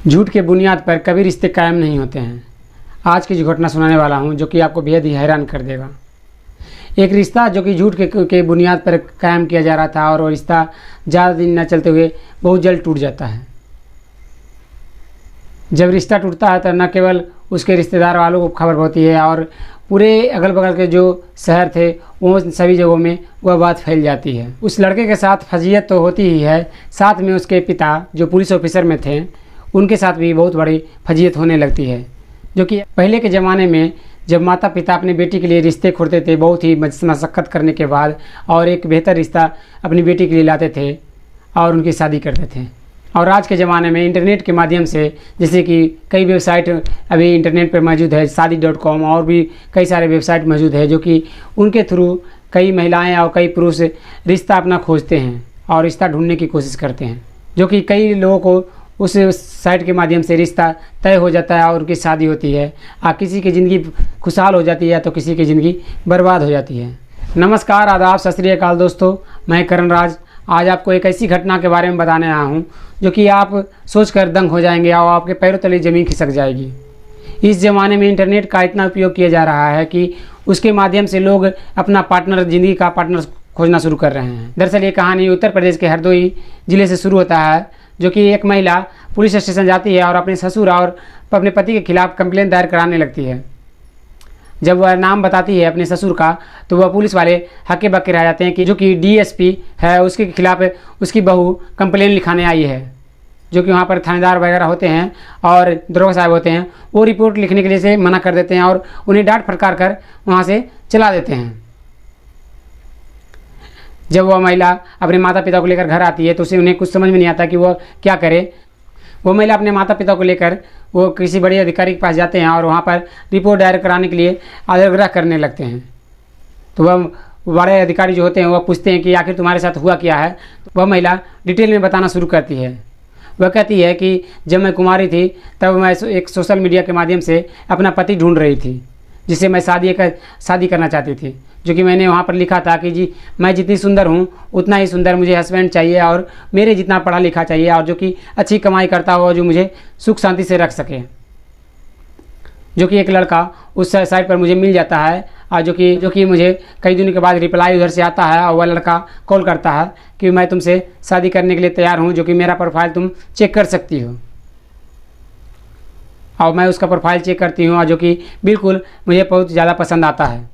झूठ के बुनियाद पर कभी रिश्ते कायम नहीं होते हैं। आज की जो घटना सुनाने वाला हूँ जो कि आपको बेहद ही हैरान कर देगा। एक रिश्ता जो कि झूठ के बुनियाद पर कायम किया जा रहा था और वो रिश्ता ज़्यादा दिन न चलते हुए बहुत जल्द टूट जाता है। जब रिश्ता टूटता है तो न केवल उसके रिश्तेदार वालों को खबर होती है और पूरे अगल बगल के जो शहर थे वो सभी जगहों में वह बात फैल जाती है। उस लड़के के साथ फजीयत तो होती ही है, साथ में उसके पिता जो पुलिस ऑफिसर में थे उनके साथ भी बहुत बड़ी फजीयत होने लगती है। जो कि पहले के ज़माने में जब माता पिता अपनी बेटी के लिए रिश्ते खोजते थे बहुत ही मशक्क़त करने के बाद और एक बेहतर रिश्ता अपनी बेटी के लिए लाते थे और उनकी शादी करते थे। और आज के ज़माने में इंटरनेट के माध्यम से जैसे कि कई वेबसाइट अभी इंटरनेट पर मौजूद है, शादी.com और भी कई सारे वेबसाइट मौजूद है जो कि उनके थ्रू कई महिलाएं और कई पुरुष रिश्ता अपना खोजते हैं और रिश्ता ढूंढने की कोशिश करते हैं। जो कि कई लोगों को उस साइट के माध्यम से रिश्ता तय हो जाता है और उनकी शादी होती है। किसी की ज़िंदगी खुशहाल हो जाती है तो किसी की ज़िंदगी बर्बाद हो जाती है। नमस्कार, आदाब, सत श्री अकाल दोस्तों, मैं करण राज आज आपको एक ऐसी घटना के बारे में बताने आया हूँ जो कि आप सोचकर दंग हो जाएंगे और आपके पैरों तले ज़मीन खिसक जाएगी। इस ज़माने में इंटरनेट का इतना उपयोग किया जा रहा है कि उसके माध्यम से लोग अपना पार्टनर, ज़िंदगी का पार्टनर खोजना शुरू कर रहे हैं। दरअसल ये कहानी उत्तर प्रदेश के हरदोई ज़िले से शुरू होता है। जो कि एक महिला पुलिस स्टेशन जाती है और अपने ससुर और अपने पति के खिलाफ कंप्लेंट दायर कराने लगती है। जब वह नाम बताती है अपने ससुर का तो वह पुलिस वाले हक्के बक्के रह जाते हैं कि जो कि डीएसपी है उसके खिलाफ उसकी बहू कंप्लेंट लिखाने आई है। जो कि वहाँ पर थानेदार वगैरह होते हैं और दरोगा साहब होते हैं, वो रिपोर्ट लिखने के लिए से मना कर देते हैं और उन्हें डांट फटकार कर वहाँ से चला देते हैं। जब वह महिला अपने माता पिता को लेकर घर आती है तो उसे उन्हें कुछ समझ में नहीं आता कि वह क्या करे। वो महिला अपने माता पिता को लेकर वो किसी बड़े अधिकारी के पास जाते हैं और वहाँ पर रिपोर्ट दायर कराने के लिए आग्रह करने लगते हैं। तो वह बड़े अधिकारी जो होते हैं वह पूछते हैं कि आखिर तुम्हारे साथ हुआ क्या है। तो वह महिला डिटेल में बताना शुरू करती है। वह कहती है कि जब मैं कुमारी थी तब मैं एक सोशल मीडिया के माध्यम से अपना पति ढूंढ रही थी जिसे मैं शादी करना चाहती थी। जो कि मैंने वहाँ पर लिखा था कि जी मैं जितनी सुंदर हूँ उतना ही सुंदर मुझे हस्बैंड चाहिए और मेरे जितना पढ़ा लिखा चाहिए और जो कि अच्छी कमाई करता हो, जो मुझे सुख शांति से रख सके। जो कि एक लड़का उस साइट पर मुझे मिल जाता है और जो कि मुझे कई दिनों के बाद रिप्लाई उधर से आता है और वह लड़का कॉल करता है कि मैं तुमसे शादी करने के लिए तैयार हूँ, जो कि मेरा प्रोफाइल तुम चेक कर सकती हो। और मैं उसका प्रोफाइल चेक करती हूँ और जो कि बिल्कुल मुझे बहुत ज़्यादा पसंद आता है।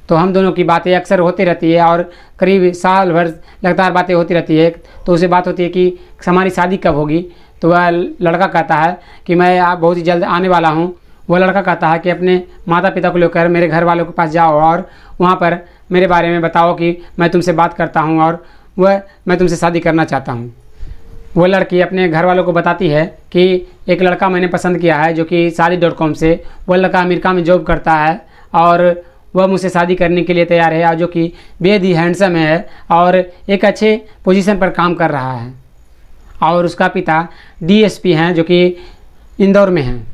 तो हम दोनों की बातें अक्सर होती रहती है और करीब साल भर लगातार बातें होती रहती है। तो उससे बात होती है कि हमारी शादी कब होगी। तो वह लड़का कहता है कि मैं बहुत ही जल्द आने वाला हूँ। वह लड़का कहता है कि अपने माता पिता को लेकर मेरे घर वालों के पास जाओ और वहाँ पर मेरे बारे में बताओ कि मैं तुमसे बात करता हूँ और मैं तुमसे शादी करना चाहता हूँ। वो लड़की अपने घर वालों को बताती है कि एक लड़का मैंने पसंद किया है जो कि शादी.com से, वह लड़का अमेरिका में जॉब करता है और वह मुझसे शादी करने के लिए तैयार है और जो कि बेहद ही हैंडसम है और एक अच्छे पोजीशन पर काम कर रहा है और उसका पिता डीएसपी हैं जो कि इंदौर में हैं।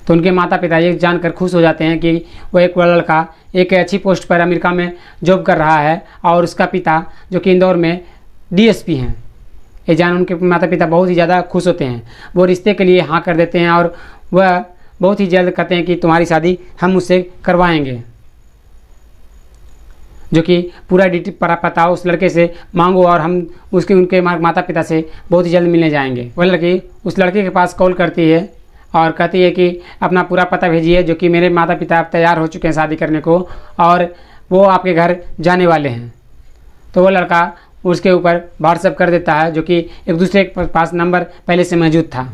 तो उनके माता पिता ये जानकर खुश हो जाते हैं कि वह एक लड़का एक अच्छी पोस्ट पर अमेरिका में जॉब कर रहा है और उसका पिता जो कि इंदौर में डीएसपी हैं। ये जान उनके माता पिता बहुत ही ज़्यादा खुश होते हैं। वो रिश्ते के लिए हाँ कर देते हैं और वह बहुत ही जल्द कहते हैं कि तुम्हारी शादी हम उससे करवाएंगे। जो कि पूरा डिटेल पता उस लड़के से मांगो और हम उनके माता पिता से बहुत ही जल्द मिलने जाएंगे। वह लड़की उस लड़के के पास कॉल करती है और कहती है कि अपना पूरा पता भेजिए, जो कि मेरे माता पिता अब तैयार हो चुके हैं शादी करने को और वो आपके घर जाने वाले हैं। तो वो लड़का उसके ऊपर व्हाट्सएप कर देता है जो कि एक दूसरे के पास नंबर पहले से मौजूद था।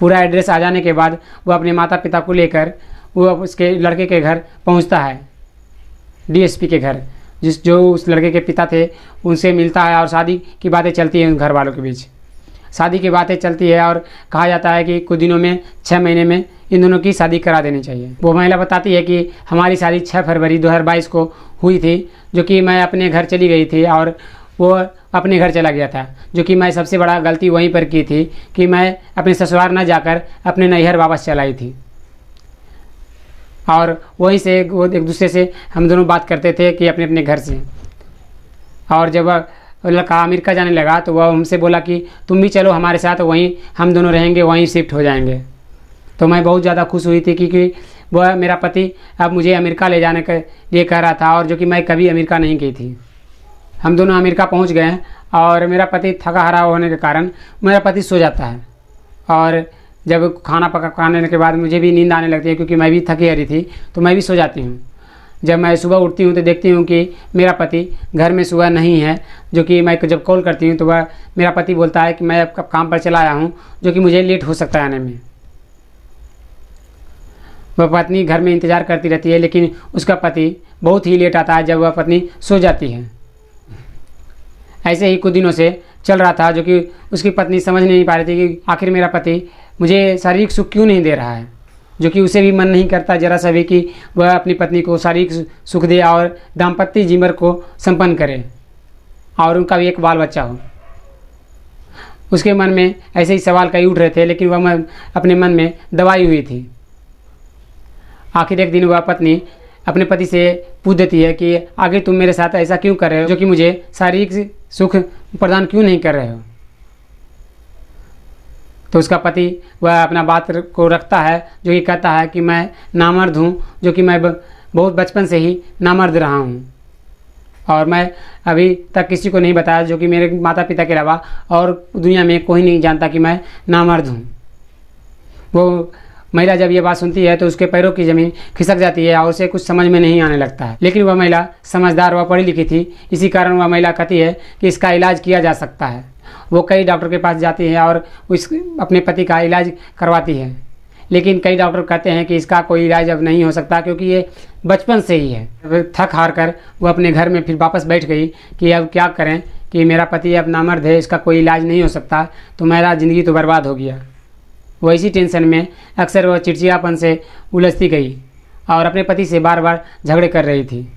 पूरा एड्रेस आ जाने के बाद वो अपने माता पिता को लेकर वो उसके लड़के के घर पहुंचता है, डीएसपी के घर, जो उस लड़के के पिता थे उनसे मिलता है और शादी की बातें चलती हैं उन घर वालों के बीच। शादी की बातें चलती है और कहा जाता है कि कुछ दिनों में 6 महीने में इन दोनों की शादी करा देनी चाहिए। वो महिला बताती है कि हमारी शादी 6 फरवरी 2022 को हुई थी, जो कि मैं अपने घर चली गई थी और वो अपने घर चला गया था। जो कि मैं सबसे बड़ा गलती वहीं पर की थी कि मैं अपने ससुराल न जाकर अपने नैहर वापस चलाई थी और वहीं से वो एक दूसरे से हम दोनों बात करते थे कि अपने अपने घर से। और जब वो लड़का अमेरिका जाने लगा तो वह हमसे बोला कि तुम भी चलो हमारे साथ, वहीं हम दोनों रहेंगे, वहीं शिफ्ट हो जाएंगे। तो मैं बहुत ज़्यादा खुश हुई थी क्योंकि वह मेरा पति अब मुझे अमेरिका ले जाने के लिए कह रहा था, और जो कि मैं कभी अमेरिका नहीं गई थी। हम दोनों अमेरिका पहुंच गए और मेरा पति थका हारा होने के कारण मेरा पति सो जाता है, और जब खाना पकाने के बाद मुझे भी नींद आने लगती है क्योंकि मैं भी थकी हारी थी, तो मैं भी सो जाती हूँ। जब मैं सुबह उठती हूँ तो देखती हूँ कि मेरा पति घर में सुबह नहीं है, जो कि मैं जब कॉल करती हूँ तो वह मेरा पति बोलता है कि मैं अब काम पर चला आया हूँ, जो कि मुझे लेट हो सकता है आने में। वह पत्नी घर में इंतज़ार करती रहती है, लेकिन उसका पति बहुत ही लेट आता है जब वह पत्नी सो जाती है। ऐसे ही कुछ दिनों से चल रहा था, जो कि उसकी पत्नी समझ नहीं पा रही थी कि आखिर मेरा पति मुझे शारीरिक सुख क्यों नहीं दे रहा है, जो कि उसे भी मन नहीं करता जरा सा भी कि वह अपनी पत्नी को शारीरिक सुख दे और दाम्पत्य जीवन को संपन्न करे और उनका भी एक बाल बच्चा हो। उसके मन में ऐसे ही सवाल कई उठ रहे थे, लेकिन वह अपने मन में दबाई हुई थी। आखिर एक दिन वह पत्नी अपने पति से पूछ देती है कि आगे तुम मेरे साथ ऐसा क्यों कर रहे हो, जो कि मुझे शारीरिक सुख प्रदान क्यों नहीं कर रहे हो। तो उसका पति वह अपना बात को रखता है, जो कि कहता है कि मैं नामर्द हूँ, जो कि मैं बहुत बचपन से ही नामर्द रहा हूँ और मैं अभी तक किसी को नहीं बताया, जो कि मेरे माता पिता के अलावा और दुनिया में कोई नहीं जानता कि मैं नामर्द हूँ। वो महिला जब ये बात सुनती है तो उसके पैरों की ज़मीन खिसक जाती है और उसे कुछ समझ में नहीं आने लगता है। लेकिन वह महिला समझदार व पढ़ी लिखी थी, इसी कारण वह महिला कहती है कि इसका इलाज किया जा सकता है। वो कई डॉक्टर के पास जाती है और अपने पति का इलाज करवाती है, लेकिन कई डॉक्टर कहते हैं कि इसका कोई इलाज अब नहीं हो सकता क्योंकि ये बचपन से ही है। थक हार कर वो अपने घर में फिर वापस बैठ गई कि अब क्या करें कि मेरा पति अब नामर्द है, इसका कोई इलाज नहीं हो सकता, तो मेरा ज़िंदगी तो बर्बाद हो गया। वो इसी टेंशन में अक्सर वह चिड़चिड़ापन से उलझती गई और अपने पति से बार बार झगड़े कर रही थी,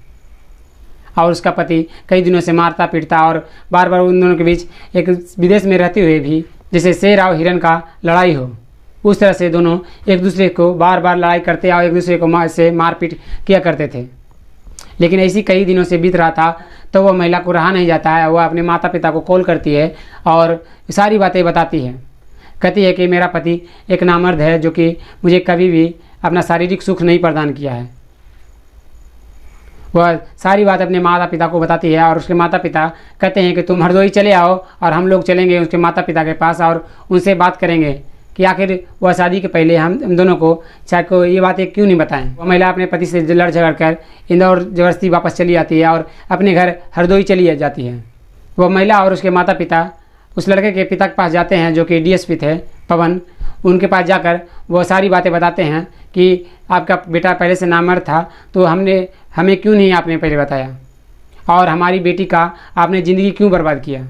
और उसका पति कई दिनों से मारता पीटता और बार बार उन दोनों के बीच एक विदेश में रहते हुए भी जैसे शेर और हिरन का लड़ाई हो, उस तरह से दोनों एक दूसरे को बार बार लड़ाई करते और एक दूसरे को से मारपीट किया करते थे। लेकिन ऐसी कई दिनों से बीत रहा था तो वह महिला को रहा नहीं जाता है। वह अपने माता पिता को कॉल करती है और सारी बातें बताती है। कहती है कि मेरा पति एक नामर्द है, जो कि मुझे कभी भी अपना शारीरिक सुख नहीं प्रदान किया है। वह सारी बात अपने माता पिता को बताती है और उसके माता पिता कहते हैं कि तुम हरदोई चले आओ और हम लोग चलेंगे उसके माता पिता के पास और उनसे बात करेंगे कि आखिर वह शादी के पहले हम दोनों को चाहे को ये बातें क्यों नहीं बताएं। वह महिला अपने पति से लड़ झगड़ कर इंदौर ज़बरदस्ती वापस चली आती है और अपने घर हरदोई चली जाती है। वह महिला और उसके माता पिता उस लड़के के पिता के पास जाते हैं, जो कि डीएसपी थे पवन। उनके पास जाकर वो सारी बातें बताते हैं कि आपका बेटा पहले से नामर्द था, तो हमें क्यों नहीं आपने पहले बताया, और हमारी बेटी का आपने ज़िंदगी क्यों बर्बाद किया।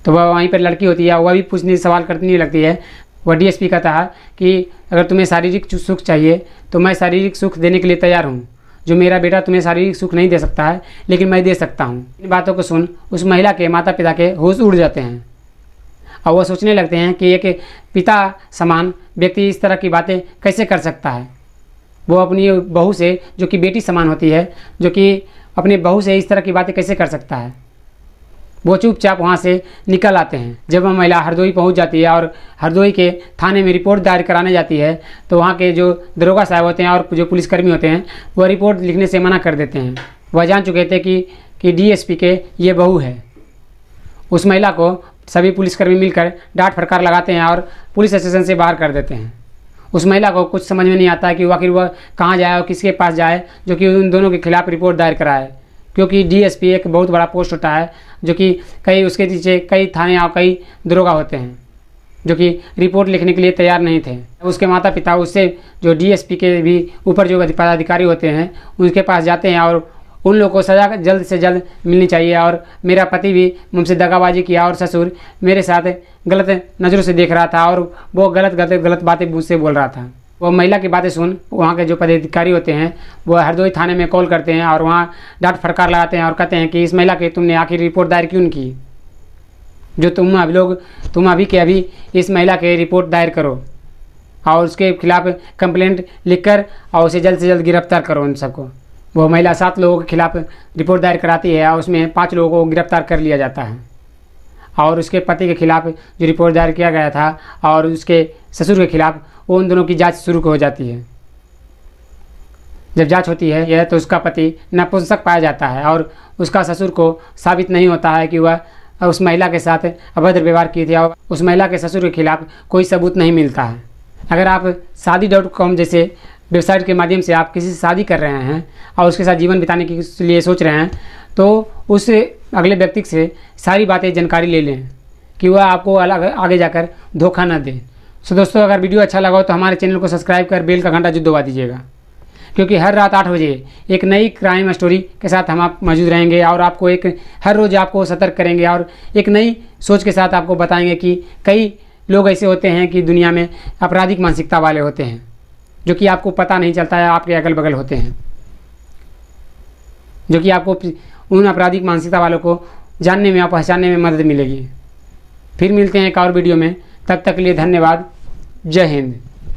तो वह वहीं पर लड़की होती है, वह भी पूछने सवाल करने लगती है। वह डीएसपी कहता है कि अगर तुम्हें शारीरिक सुख चाहिए तो मैं शारीरिक सुख देने के लिए तैयार हूँ। जो मेरा बेटा तुम्हें शारीरिक सुख नहीं दे सकता है, लेकिन मैं दे सकता हूँ। इन बातों को सुन उस महिला के माता पिता के होश उड़ जाते हैं और वह सोचने लगते हैं कि एक पिता समान व्यक्ति इस तरह की बातें कैसे कर सकता है। वो अपनी बहू से, जो कि बेटी समान होती है, जो कि अपनी बहू से इस तरह की बातें कैसे कर सकता है। वो चुपचाप वहाँ से निकल आते हैं। जब वह महिला हरदोई पहुँच जाती है और हरदोई के थाने में रिपोर्ट दायर कराने जाती है, तो वहाँ के जो दरोगा साहब होते हैं और जो पुलिसकर्मी होते हैं वह रिपोर्ट लिखने से मना कर देते हैं। वह जान चुके थे कि डीएसपी के ये बहू है। उस महिला को सभी पुलिसकर्मी मिलकर डांट फटकार लगाते हैं और पुलिस स्टेशन से बाहर कर देते हैं। उस महिला को कुछ समझ में नहीं आता है कि आखिर वह कहाँ जाए और किसके पास जाए, जो कि उन दोनों के खिलाफ रिपोर्ट दायर कराए, क्योंकि डीएसपी एक बहुत बड़ा पोस्ट होता है, जो कि कई उसके पीछे कई थाने और कई दरोगा होते हैं जो कि रिपोर्ट लिखने के लिए तैयार नहीं थे। उसके माता पिता उससे जो डीएसपी के भी ऊपर जो पदाधिकारी होते हैं उनके पास जाते हैं और उन लोगों को सज़ा जल्द से जल्द मिलनी चाहिए। और मेरा पति भी मुझसे दगाबाजी किया और ससुर मेरे साथ गलत नज़रों से देख रहा था और वो गलत बातें मुझसे बोल रहा था। वो महिला की बातें सुन वहाँ के जो पदाधिकारी होते हैं वो हरदोई थाने में कॉल करते हैं और वहाँ डांट फटकार लगाते हैं और कहते हैं कि इस महिला की तुमने आखिर रिपोर्ट दायर क्यों की, जो तुम अभी के अभी इस महिला के रिपोर्ट दायर करो और उसके खिलाफ कंप्लेंट लिखकर और उसे जल्द से जल्द गिरफ्तार करो उन सबको। वो महिला 7 लोगों के खिलाफ रिपोर्ट दायर कराती है और उसमें 5 लोगों को गिरफ्तार कर लिया जाता है और उसके पति के खिलाफ जो रिपोर्ट दायर किया गया था और उसके ससुर के खिलाफ वो उन दोनों की जांच शुरू हो जाती है। जब जांच होती है यह तो उसका पति नपुंसक पाया जाता है और उसका ससुर को साबित नहीं होता है कि वह उस महिला के साथ अभद्र व्यवहार किए थे और उस महिला के ससुर के खिलाफ कोई सबूत नहीं मिलता है। अगर आप शादी.com जैसे वेबसाइट के माध्यम से आप किसी से शादी कर रहे हैं और उसके साथ जीवन बिताने के लिए सोच रहे हैं तो उस अगले व्यक्ति से सारी बातें जानकारी ले लें कि वह आपको आगे जाकर धोखा न दे। सो दोस्तों, अगर वीडियो अच्छा लगा हो तो हमारे चैनल को सब्सक्राइब कर बेल का घंटा जो दबा दीजिएगा, क्योंकि हर रात 8 बजे एक नई क्राइम स्टोरी के साथ हम आप मौजूद रहेंगे और आपको हर रोज़ आपको सतर्क करेंगे और एक नई सोच के साथ आपको बताएंगे कि कई लोग ऐसे होते हैं कि दुनिया में आपराधिक मानसिकता वाले होते हैं जो कि आपको पता नहीं चलता है, आपके अगल बगल होते हैं, जो कि आपको उन आपराधिक मानसिकता वालों को जानने में और पहचानने में मदद मिलेगी। फिर मिलते हैं एक और वीडियो में, तब तक के लिए धन्यवाद। जय हिंद।